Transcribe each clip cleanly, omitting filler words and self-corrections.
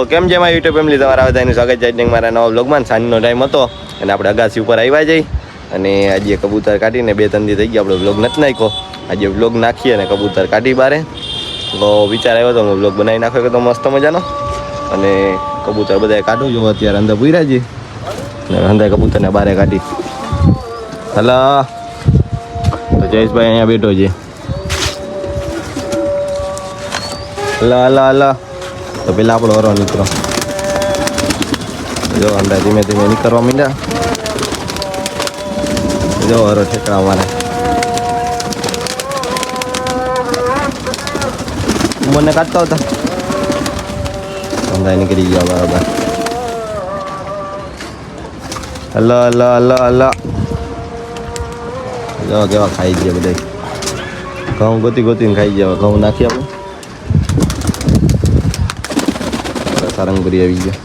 કેમ છે મારી યુટ્યુબ ફેમિલી, તમારા બધાનું સ્વાગત છે મારા નવા બ્લોગમાં. સાંજનો ટાઈમ હતો અને આપણે અગાસી ઉપર આવ્યા જઈ અને આજે કબૂતર કાઢીને 2-3 દી થઈ ગયા આપણે બ્લોગ નથી નાખ્યો. આજે બ્લોગ નાખીએ અને કબૂતર કાઢી બારે તો વિચાર આવ્યો તો હું બ્લોગ બનાવી નાખ્યો તો મસ્ત મજાનો. અને કબૂતર બધાએ કાઢું જો અત્યારે અંદર પૂર્યા છે અને અંદર કબૂતરને બારે કાઢી. હલા તો જયેશભાઈ અહીંયા બેઠો છે. હલા હલા હલા તો પેલા આપણો હરો નીકળો જો અંદર ધીમે ધીમે નીકળવા માંડ્યા. જો હરો ઠેકડા મારે મને કાઢતા હતા અંદર નીકળી ગયા બરાબર. હલા હલા હલા હલા જો કેવા ખાઈ ગયા બધા. ઘઉં ગોતી ગોતીને ખાઈ ગયા. ઘઉં નાખી આપણે સારંગપુરી આવી ગયો,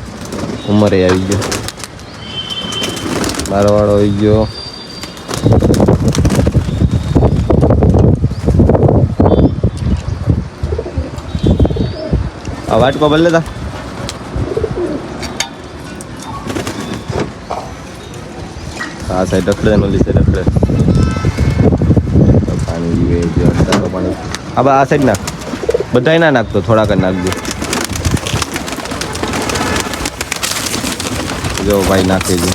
ઉમરે આવી ગયો, મારવાડો આવી ગયો. આ વાટકો બદલે તા આ સાઈડ રખડે ને ઓલી સાઈડ રખડે. પાણી જીવે જો પાણી આ સાઈડ નાખ, બધાય ના નાખતો, થોડાક જ નાખજો. જો ભાઈ નાખે છે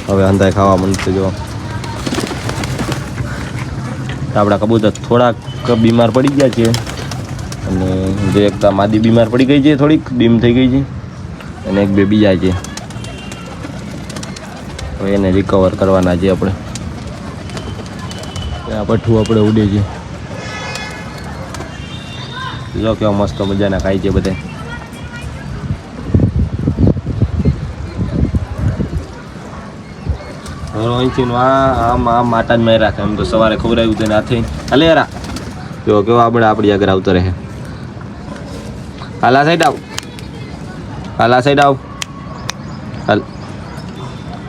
હવે અંધાય ખાવા મળશે. જો આપણા કબૂતર થોડાક બીમાર પડી ગયા છે અને જે એક માદી બીમાર પડી ગઈ છે, થોડીક ડીમ થઈ ગઈ છે અને એક બે બીજા છે. હવે એને રિકવર કરવાના છે આપણે. આ પઠ્ઠું આપણે ઉડે છે. જો કેવા મસ્ત મજાના ખાય છે બધા. આમ માટા જ મેં રાખે એમ તો સવારે ખવડાવ્યું તેને હાથે હાલે યાર. જો કેવો આપણે આપણી આગળ આવતો રહે. હાલા સાઈડ આવ, હાલા સાઈડ આવ, હાલ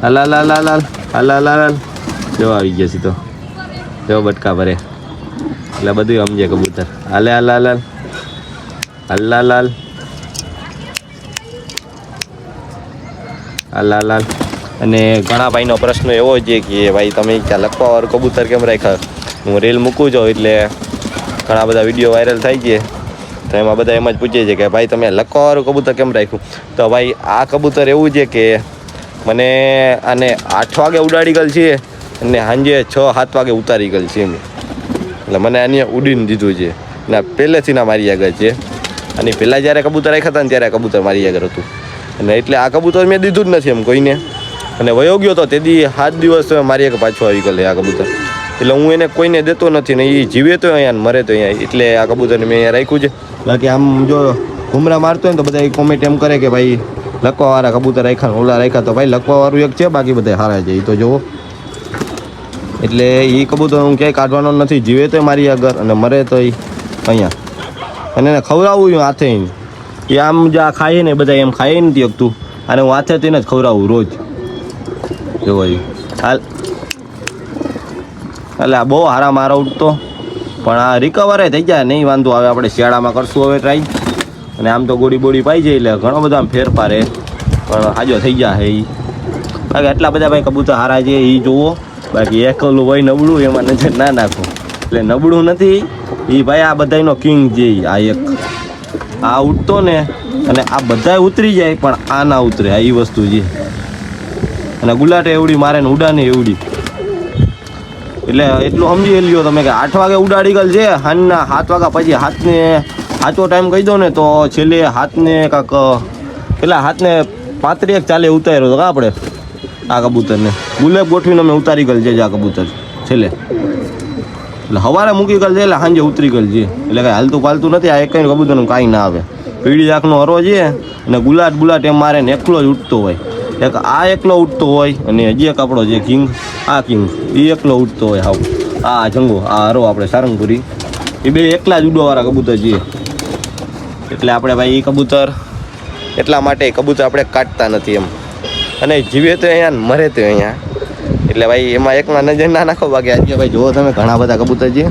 હાલ હાલ હાલ હાલ હાલ હાલ હાલ. જો આવી ગયા સીધો, જો બટકા ભરે એટલે બધું સમજે કબૂતર. હાલે હાલ હાલ હાલ હાલ હાલ હાલ હાલ હાલ હાલ. અને ઘણા ભાઈનો પ્રશ્ન એવો છે કે ભાઈ તમે ક્યાં લખવાવાળું કબૂતર કેમ રાખ્યા. હું રીલ મૂકું છું એટલે ઘણા બધા વિડીયો વાયરલ થાય છે તો એમાં બધા એમ જ પૂછે છે કે ભાઈ તમે લખવાવાળું કબૂતર કેમ રાખ્યું. તો ભાઈ આ કબૂતર એવું છે કે મને આને 8 વાગે ઉડાડી ગયેલ છે અને સાંજે 6-7 વાગે ઉતારી ગયેલ છે એમ. એટલે મને આને ઉડીને દીધું છે ને પહેલેથી ના મારી આગળ છે. અને પહેલાં જ્યારે કબૂતર રાખ્યા હતા ને ત્યારે આ કબૂતર મારી આગળ હતું અને એટલે આ કબૂતર મેં દીધું જ નથી એમ કોઈને. અને વયો ગયો તો તેથી 7 દિવસ મારી એક પાછું આવી ગયેલું આ કબૂતર. એટલે હું એને કોઈને દેતો નથી ને એ જીવે તો અહીંયા મરે તો અહીંયા. એટલે આ કબૂતરને મેં અહીંયા રાખ્યું છે. બાકી આમ જો ઘુમરા મારતો હોય ને તો બધા કોમેન્ટ એમ કરે કે ભાઈ લખવાવાળા કબૂતર રાખ્યા ઓલા રાખ્યા. તો ભાઈ લખવાવાળું એક છે, બાકી બધા સારા છે એ તો જુઓ. એટલે એ કબૂતર હું ક્યાંય કાઢવાનો નથી. જીવે તો મારી આગળ અને મરે તો અહીંયા. અને એને ખવડાવવું હાથે એ આમ જે આ ખાઈએ ને બધા એમ ખાઈ નથી શકતું અને હું હાથે તેને જ ખવડાવું રોજ. જોવાયું હાલ એટલે આ બહુ હારા મારો ઉઠતો પણ આ રિકવર થઈ જાય નહીં વાંધો આવે. આપણે શિયાળામાં કરશું હવે ટ્રાય. અને આમ તો ગોળી બોડી પાઈ જાય એટલે ઘણો બધો આમ ફેરફાર પણ હાજો થઈ જાય એ. બાકી એટલા બધા ભાઈ કબૂતર હારા છે એ જુઓ. બાકી એકલું હોય નબળું એમાં નજર ના નાખો. એટલે નબળું નથી એ ભાઈ આ બધાનો કિંગ છે. આ એક આ ઉઠતો ને અને આ બધા ઉતરી જાય પણ આ ના ઉતરે. આ એ વસ્તુ છે. અને ગુલાટે એવડી મારે ને ઉડાને એવડી. એટલે એટલું સમજી લ્યો તમે કે 8 વાગે ઉડાડી ગયેલ છે. હાથના 7 વાગ્યા પછી હાથને સાચો ટાઈમ કહી દો ને તો છેલ્લે હાથને કાંક પેલા હાથને 35 ચાલે ઉતાર્યો હતો આપણે આ કબૂતરને. ગુલેબ ગોઠવીને અમે ઉતારી ગયેલ છે આ કબૂતર છેલ્લે. એટલે સવારે મૂકી ગયેલ છે એટલે સાંજે ઉતરી ગયેલ છે. એટલે કાંઈ હાલતું પાલતું નથી. આ એક કંઈ કબૂતરનું કાંઈ ના આવે. પીળી આંખનો હરો છે અને ગુલાટ એમ મારે ને એકલો જ ઉઠતો હોય. એક આ એકલો ઉઠતો હોય અને હજી એક આપણો જે કિંગ આ કિંગ એ એકલો ઉઠતો હોય. હાવ આ જંગો આ હરો આપણે સારંગપુરી એ બે એકલા જ ઉડવાવાળા કબૂતર છે. એટલે આપણે ભાઈ એ કબૂતર એટલા માટે કબૂતર આપણે કાઢતા નથી એમ. અને જીવે તો અહીંયા મરે તો અહીંયા. એટલે ભાઈ એમાં એકમાં નજર ના નાખો. બાકી આજે ભાઈ જુઓ તમે ઘણા બધા કબૂતર છે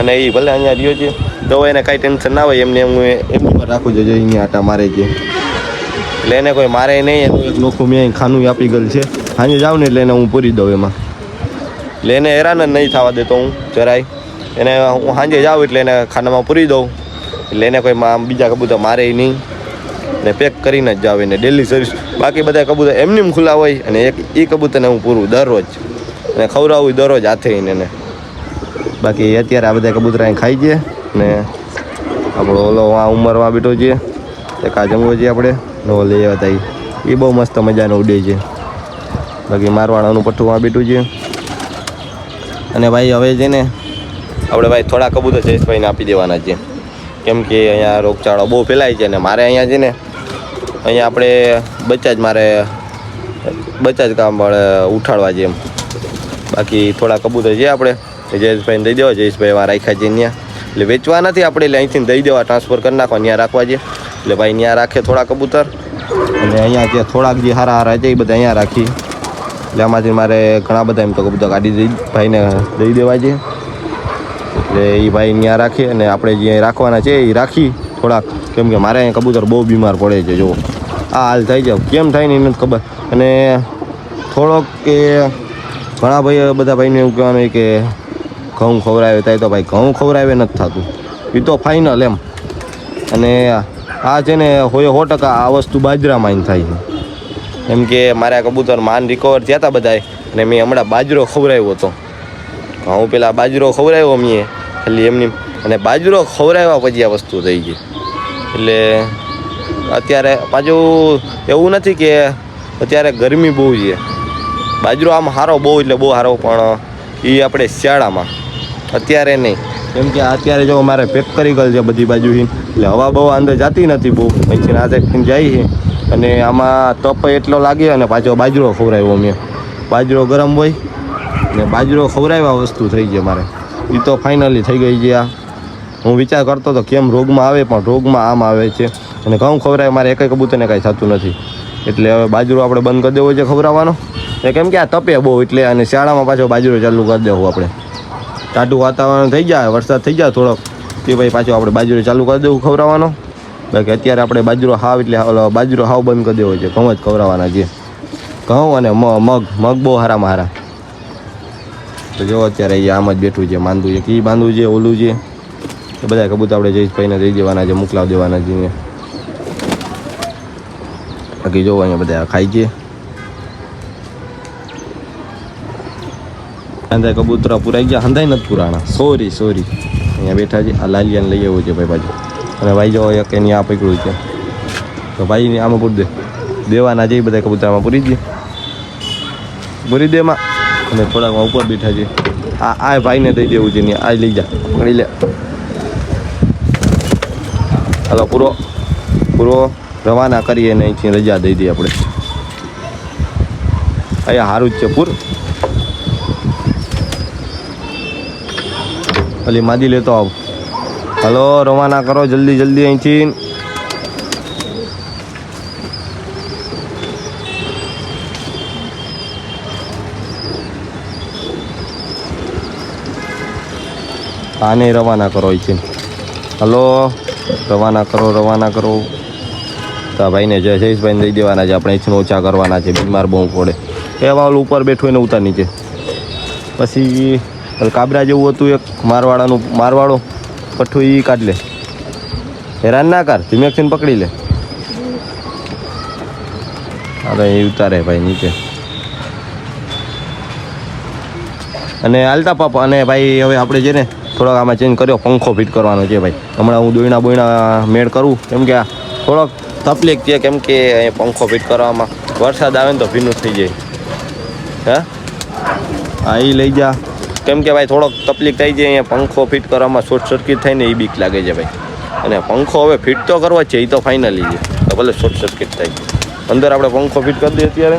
અને એ ભલે અહીંયા રહ્યો છે તો એને કાંઈ ટેન્શન ના હોય, એમને એમની રાખવું જોઈએ. અહીંયા આટા મારે છે એટલે એને કોઈ મારે નહીં. એનું એક નોખું મેં ખાનું આપી ગયેલ છે. સાંજે જાઉં ને એટલે એને હું પૂરી દઉં એમાં. એટલે એને હેરાન જ નહીં થવા દેતો હું જરાય. એને હું સાંજે જાઉં એટલે એને ખાનામાં પૂરી દઉં. એટલે એને કોઈ બીજા કબૂતર મારે નહીં ને પેક કરીને જ જાવ એને ડેલી સર્વિસ. બાકી બધા કબૂતર એમની ખુલ્લા હોય અને એક એ કબૂતરને હું પૂરું દરરોજ અને ખવડાવું દરરોજ હાથે એને. બાકી અત્યારે આ બધા કબૂતર અહીં ખાઈ છે ને આપણો ઓલો આ ઉંમરમાં બેઠો છે એક આ જમવો છે આપણે નવો લઈ આવ્યા હતા. એ બહુ મસ્ત મજાનો ઉડે છે. બાકી મારવાડાનું પઠ્ઠું આ બેઠું છે. અને ભાઈ હવે છે ને આપણે ભાઈ થોડા કબૂતર જયેશભાઈને આપી દેવાના છે, કેમ કે અહીંયા રોગચાળો બહુ ફેલાય છે. અને મારે અહીંયા છે ને અહીંયા આપણે બચ્ચા જ કામ ઉઠાડવા છે એમ. બાકી થોડા કબૂતર છે આપણે જયેશભાઈને દઈ દેવા. જયેશભાઈ એવા રાખ્યા છે ત્યાં, એટલે વેચવા નથી આપણે, એટલે અહીંથી દઈ દેવા, ટ્રાન્સફર કરી નાખવા, ત્યાં રાખવા છે. એટલે ભાઈ ત્યાં રાખે થોડા કબૂતર. અને અહીંયા જે થોડાક જે હારા હારા છે એ બધા અહીંયા રાખી. એટલે આમાંથી મારે ઘણા બધા એમ તો કબૂતર કાઢી ભાઈને દઈ દેવા છે. એટલે એ ભાઈ ત્યાં રાખીએ અને આપણે જે રાખવાના છે એ રાખી થોડાક, કેમ કે મારે અહીંયા કબૂતર બહુ બીમાર પડે છે. જો આ હાલ થઈ જાય, કેમ થાય ને એ નથી ખબર. અને થોડોક કે ઘણા ભાઈ બધા ભાઈને એવું કહેવાનું કે ઘઉં ખવડાવે થાય, તો ભાઈ ઘઉં ખવડાવે નથી થતું, એ તો ફાઇનલ એમ. અને આ છે ને 100% આ વસ્તુ બાજરામાં થાય છે. એમ કે મારે આ કબૂતર માન રિકવર થયા હતા બધાએ, અને મેં હમણાં બાજરો ખવડાવ્યો હતો. હું પેલા બાજરો ખવડાવ્યો મેં ખાલી એમની, અને બાજરો ખવડાવ્યા પછી આ વસ્તુ થઈ ગઈ. એટલે અત્યારે પાછું એવું નથી કે અત્યારે ગરમી બહુ છે, બાજરો આમ સારો બહુ એટલે બહુ સારો, પણ એ આપણે શિયાળામાં અત્યારે નહીં. કેમ કે અત્યારે જો મારે પેક કરી ગયેલ છે બધી બાજુથી, એટલે હવા બહુ અંદર જતી નથી બહુ, પછી આ સાઈડથી જાય છે. અને આમાં તપ એટલો લાગે. અને પાછો બાજરો ખવડાવ્યો મેં, બાજરો ગરમ હોય ને બાજરો ખવડાવ્યા વસ્તુ થઈ છે મારે. એ તો ફાઇનલી થઈ ગઈ છે. આ હું વિચાર કરતો હતો કેમ રોગમાં આવે, પણ રોગમાં આમ આવે છે. અને ઘઉં ખવડાવે મારે એક કબૂતરને કાંઈ થતું નથી. એટલે હવે બાજરો આપણે બંધ કરી દેવો છે ખવડાવવાનો, કેમ કે આ તપે બહુ એટલે. અને શિયાળામાં પાછો બાજરો ચાલુ કરી દેવું આપણે. ટાટું વાતાવરણ થઈ જાય, વરસાદ થઈ જાય થોડોક, તે ભાઈ પાછો આપણે બાજરો ચાલુ કરી દેવું ખવડાવવાનો. બાકી અત્યારે આપણે બાજરો હાવ એટલે બાજરો હાવ બંધ કરી દેવો છે, ઘઉં જ ખવડાવવાના છે. ઘઉં અને મગ બહુ હારામાં હારા. તો જો અત્યારે એ આમ જ બેઠું છે, બાંધવું છે, કી બાંધવું છે, ઓલું છે, એ બધા કબૂતર આપણે જયેશભાઈને દઈ દેવાના છે, મોકલાવી દેવાના છે. બાકી જોવો અહીંયા બધા ખાઈ છે. હંધાઈ કબૂતરા પૂરાઈ ગયા, હંધાઈ નથી પુરાણા, સોરી અહીંયા બેઠા છે. આ લાલિયાને લઈ આવ્યો છે ભાઈ બાજુ. અને ભાઈ જો એક એની આ પકડ્યું છે, તો ભાઈને આમાં પૂરી દેવાના છે. એ બધા કબૂતરામાં પૂરી દેમાં. અને થોડાકમાં ઉપર બેઠા છે. આ ભાઈને દઈ દેવું છે ને, આ લઈ જા મળી લે. હાલો પૂરો રવાના કરીએ ને અહીંથી રજા દઈ દઈએ આપણે. અહીંયા સારું જ છે પૂર. ભલે માદી લેતો આવ. હલો રવાના કરો જલ્દી અહીંથી. આને રવાના કરો અહીંથી. હલો રવાના કરો. તો ભાઈને જયેશભાઈને દઈ દેવાના છે આપણે. અહીંથી ઓછા કરવાના છે, બીમાર બહુ પડે. એવા ઓલું ઉપર બેઠું એને ઉતાર નીચે. પછી કાબરા જેવું હતું એક મારવાડો પઠ્ઠું, એ કાઢ લે. હેરાન ના કર, ધીમેકથી પકડી લે. હવે એ ઉતારે ભાઈ નીચે. અને હાલતા પાપા. અને ભાઈ હવે આપણે છે ને થોડોક આમાં ચેન્જ કર્યો, પંખો ફિટ કરવાનો છે ભાઈ. હમણાં હું દોયણા મેળ કરું, કેમ કે થોડોક તકલીફ છે, કેમ કે પંખો ફિટ કરવામાં વરસાદ આવે ને તો ભીનું થઈ જાય. હા એ લઈ જા, કેમ કે ભાઈ થોડોક તકલીફ થઈ જાય અહીંયા પંખો ફિટ કરવામાં, શોર્ટ સર્કિટ થાય ને એ બીક લાગે છે ભાઈ. અને પંખો હવે ફિટ તો કરવા જ છે, એ તો ફાઇનલી છે, તો ભલે શોર્ટ સર્કિટ થાય. અંદર આપણે પંખો ફિટ કરી દઈએ અત્યારે.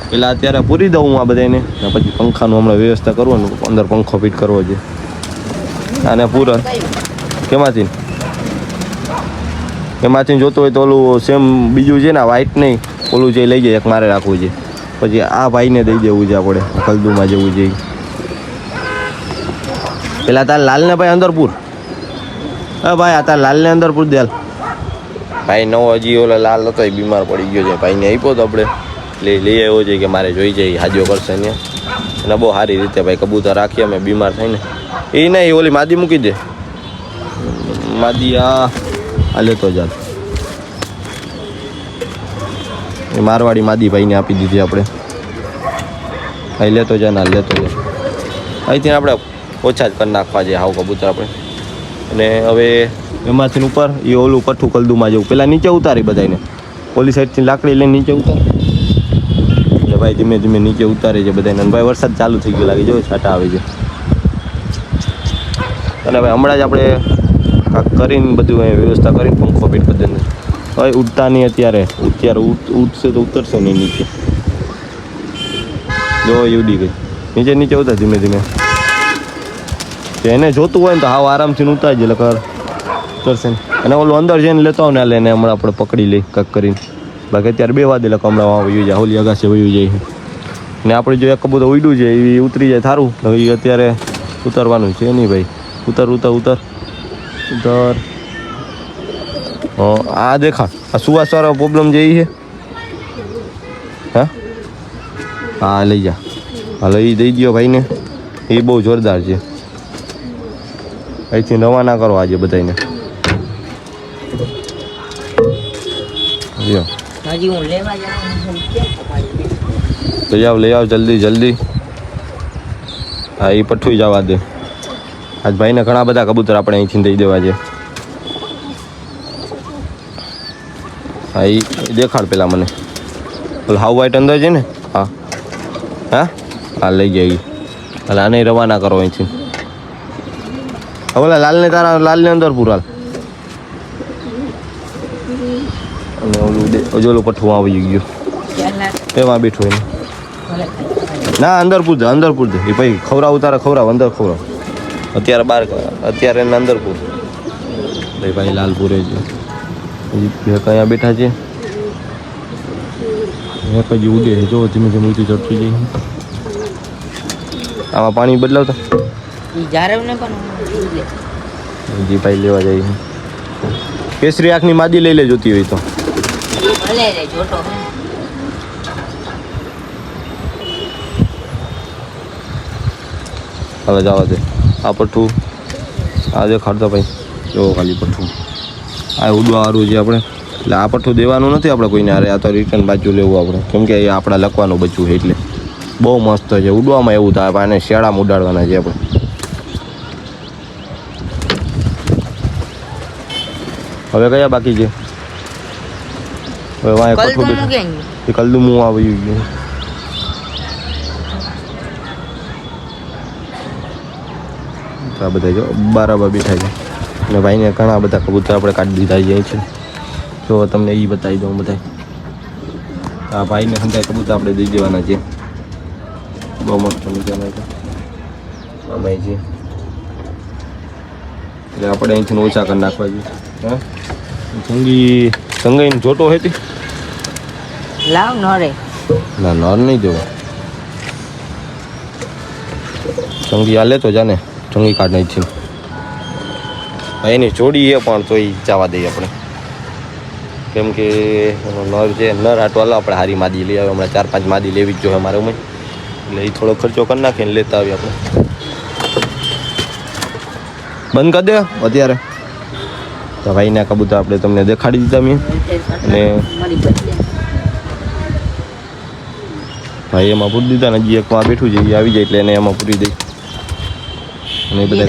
પેલા અત્યારે પૂરી દઉં હું આ બધાને, ને પછી પંખાનું હમણાં વ્યવસ્થા કરવાનું, અંદર પંખો ફિટ કરવો છે. અને પૂરો એમાંથી જોતું હોય તો ઓલું સેમ બીજું છે ને વ્હાઈટ નહીં, ઓલું જે લઈ જાય એક મારે રાખવું છે. પછી આ ભાઈને દઈ દેવું છે આપણે, કલદુમાં જવું છે. પેલા તાર લાલને ભાઈ અંદર પૂર. હા ભાઈ આ તાર લાલને અંદર પૂછ દે. ભાઈ નવો હજી ઓલો લાલ હતો એ બીમાર પડી ગયો છે. ભાઈને આપ્યો તો આપણે લઈ આવ્યો છે કે મારે જોઈ જાય હાજો કરશે ને. અને બહુ સારી રીતે ભાઈ કબૂતર રાખીએ અમે બીમાર થઈને. એ નહીં ઓલી માદી મૂકી દે. માદી આ લેતો જા. એ મારવાડી માદી ભાઈને આપી દીધી આપણે. અહીં લેતો જા ના લેતો જા. અહીંથી આપણે ઓછા જ કરી નાખવા છે હાવ કબૂતર આપણે. અને હવે એમાંથી ઉપર એ ઓલું પઠ્ઠું કલદુમાં જવું પહેલાં નીચે ઉતારી બધાને. ઓલી સાઈડથી લાકડી લઈને નીચે ઉતાર એટલે ભાઈ ધીમે ધીમે નીચે ઉતારે છે બધાને. અને ભાઈ વરસાદ ચાલુ થઈ ગયો લાગે જો છાંટા આવે છે. અને ભાઈ હમણાં જ આપણે કાંક કરીને બધું વ્યવસ્થા કરીને પંખો ફીટ કરી દે. હવે ઉઠતા નહીં અત્યારે ઉઠશે તો ઉતરશે નહીં નીચે. જો એ ઉડી ગઈ નીચે ઉતાર ધીમે ધીમે. એને જોતું હોય ને તો હાવ આરામથી ઉતારજે એટલે કર ઉતરશે ને. અને ઓલું અંદર જઈને લેતો આવ ને એટલે એને હમણાં આપણે પકડી લઈ કાંક કરીને. બાકી અત્યારે બે વાદે એટલે હમણાં વયું જાય હોલી અગાશે વયું જાય. ને આપણે જો એક કબૂતર ઉડ્યું છે એ ઉતરી જાય સારું. એ અત્યારે ઉતરવાનું છે નહીં ભાઈ. ઉતર. આ દેખા આ સુવાસ વાળો પ્રોબ્લેમ જે છે. હા લઈ જા. હાલો એ દઈ દો ભાઈને. એ બહુ જોરદાર છે. અહીંથી રવાના કરો આજે બધાને. તો જાઓ લઈ આવ જલ્દી. હા એ પઠ્ઠું જવા દે. આજ ભાઈને ઘણા બધા કબૂતર આપણે અહીંથી દઈ દેવા છે. હા એ દેખાડ પેલા મને. હાવ વ્હાઈટ અંદર છે ને. હા લઈ જાય. હાલ આને રવાના કરો અહીંથી. હવે લાલને તારા લાલને અંદર પૂરાલ. અને ઓલું પઠ્ઠું આવી ગયું એમાં બેઠું એને. ના અંદર પૂર દે એ ભાઈ ખવડાવ અંદર ખવડાવ. અત્યારે બહાર અત્યારે એને અંદર પૂર ભાઈ લાલ પૂરે છે. કયા બેઠા છે હજી ઉડે છે. જો ધીમે ધીમે ઊંચી ચડતું જાય. આમાં પાણી બદલાવતા જી ભાઈ લેવા જાય. કેસરી આંખની માદી લઈ લે જોતી હોય તો. હવે જવા દે. આ પઠ્ઠું આ દેખાડતો ભાઈ. જો ખાલી પઠ્ઠું આ ઉડવાવાળું છે આપણે. એટલે આ પઠ્ઠું દેવાનું નથી આપણે કોઈને. અરે આ તો રિટર્ન બાજુ લેવું આપણે. કેમ કે એ આપણા લખવાનું બચ્ચું છે એટલે બહુ મસ્ત છે. ઉડવામાં એવું થાય આને શિયાળામાં ઉડાડવાના છે આપણે. હવે કયા બાકી છે? હવે વાંહે પઠ્ઠું એ કલદુમું આવી ગયું. આ બધા જો બરાબર બેઠા છે. અને ભાઈને ઘણા બધા કબૂતર આપણે કાઢી દીધા જાય છે. જો તમને એ બતાવી દઉં બધા. આ ભાઈને સમજાય કબૂતર આપણે દઈ દેવાના છે. બહુ મસ્ત મજાના છે અમે છે. એટલે આપણે અહીંથી ઓછા કરી નાખવા જોઈએ. હા સંગીને જોટો હતી લાવ નરે ના નર નહીં દેવો. સંગી આ લેતો જાને. સંગી કાઢ નહીં છે એની જોડી એ પણ તો એ જવા દઈએ આપણે. કેમ કે નર છે નર હાટવાલો આપણે હારી માદી લઈ આવે. હમણાં 4-5 માદી લેવી જ જોઈએ અમારે ઉમેર. એટલે એ થોડો ખર્ચો કરી નાખીને લેતા આવીએ આપણે. બંધ કરી દે અત્યારે. તો ભાઈના કબૂતર આપણે તમને દેખાડી દીધા મેં. અને ભાઈ એમાં પૂરી દીધા ને હજી એકમાં બેઠું છે એ આવી જાય એટલે એને એમાં પૂરી દઈ. અને બધા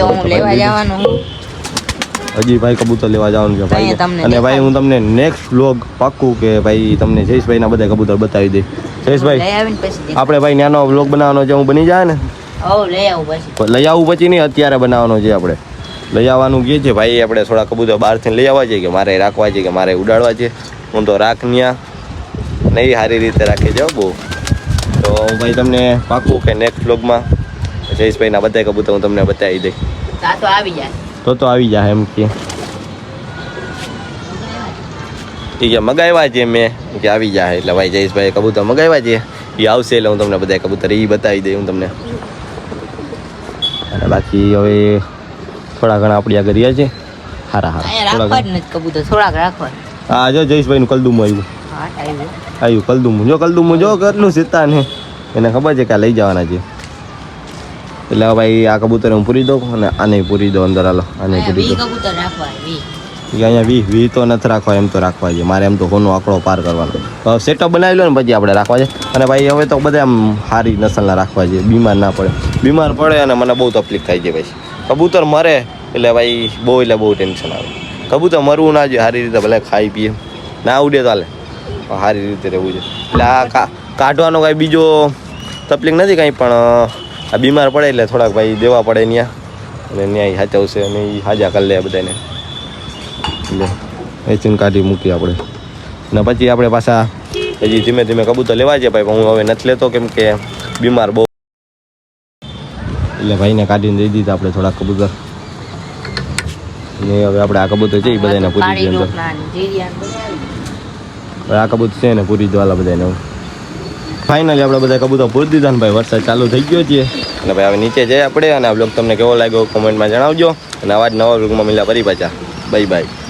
હજી ભાઈ કબૂતર લેવા જવાનું છે ભાઈ. અને ભાઈ હું તમને નેક્સ્ટ વ્લોગ પાક્કું કે ભાઈ તમને જયેશભાઈના બધા કબૂતર બતાવી દઈ. જયેશભાઈ આપણે ભાઈ નાનો વ્લોગ બનાવવાનો છે. હું બની જાય ને લઈ આવું પછી નહીં અત્યારે બનાવવાનો છે આપણે. લઈ આવવાનું કહે છે ભાઈ. આપણે થોડા કબૂતર બહારથી લઈ આવવા છે કે મારે રાખવા છે કે મારે ઉડાડવા છે. હું તો રાખન્યા નહીં સારી રીતે રાખે છે બહુ. તો હું ભાઈ તમને પાક્કું કે નેક્સ્ટ વ્લોગમાં જયેશભાઈના બધા કબૂતર હું તમને બતાવી દઈ. તો આવી જાય એમ કે ઠીક છે. મગાવ્યા છે મેં કે આવી જાય એટલે ભાઈ જયેશભાઈ કબૂતર મગાવ્યા છે. એ આવશે એટલે હું તમને બધા કબૂતર એ બતાવી દઈ હું તમને. અને બાકી હવે થોડા ઘણા આપણી આગળ રહ્યા છે. હારા અહીંયા હારા રાખવા જ નથી કબૂતર થોડાક રાખવા હા જો જયેશભાઈનું કલદુમ આવ્યું હા આવ્યું આવ્યું કલદુમ જો કેટલું સીતા ને એને ખબર છે કે આ લઈ જવાના છે એટલે હવે ભાઈ આ કબૂતર હું પૂરી દઉં અને આને પૂરી દો અંદર હાલો આને પૂરી દો કબૂતર રાખવા વી અહીંયા વી તો નથી રાખવા એમ તો રાખવા છે મારે એમ તો કોનો આંકડો પાર કરવાનો સેટઅપ બનાવી લો ને પછી આપણે રાખવા છે અને ભાઈ હવે તો બધા આમ સારી નસલના રાખવા છે બીમાર ના પડે બીમાર પડે અને મને બહુ તકલીફ થાય છે ભાઈ કબૂતર મરે એટલે ભાઈ બહુ ટેન્શન આવે કબૂતર મરવું ના જોઈએ સારી રીતે ભલે ખાઈ પીએ ના ઉડે તો હાલે સારી રીતે રહેવું છે એટલે આ કાઢવાનો કાંઈ બીજો તકલીફ નથી કાંઈ પણ આ બીમાર પડે એટલે થોડાક ભાઈ દેવા પડે ત્યાં અને ત્યાં સાચવશે અને એ હાજા કરી લે બધાને એટલે વેચીને કાઢી મૂકીએ આપણે અને પછી આપણે પાછા હજી ધીમે ધીમે કબૂતર લેવા છે ભાઈ પણ હું હવે નથી લેતો કેમ કે બીમાર બહુ એટલે ભાઈને કાઢીને દઈ દીધા આપણે થોડાક કબૂતર ને હવે આપણે આ કબૂતર છે એ બધાને પૂરી દઈએ અંદર હવે આ કબૂતર છે ને પૂરી દો આલા બધાને ફાઇનલી આપણે બધા કબૂતર પૂરી દીધા ને ભાઈ વરસાદ ચાલુ થઈ ગયો છે અને ભાઈ હવે નીચે જઈએ આપણે અને આ બ્લોગ તમને કેવો લાગ્યો કોમેન્ટમાં જણાવજો અને આવા જ નવા બ્લોગમાં મળ્યા ફરી પાછા બાય બાય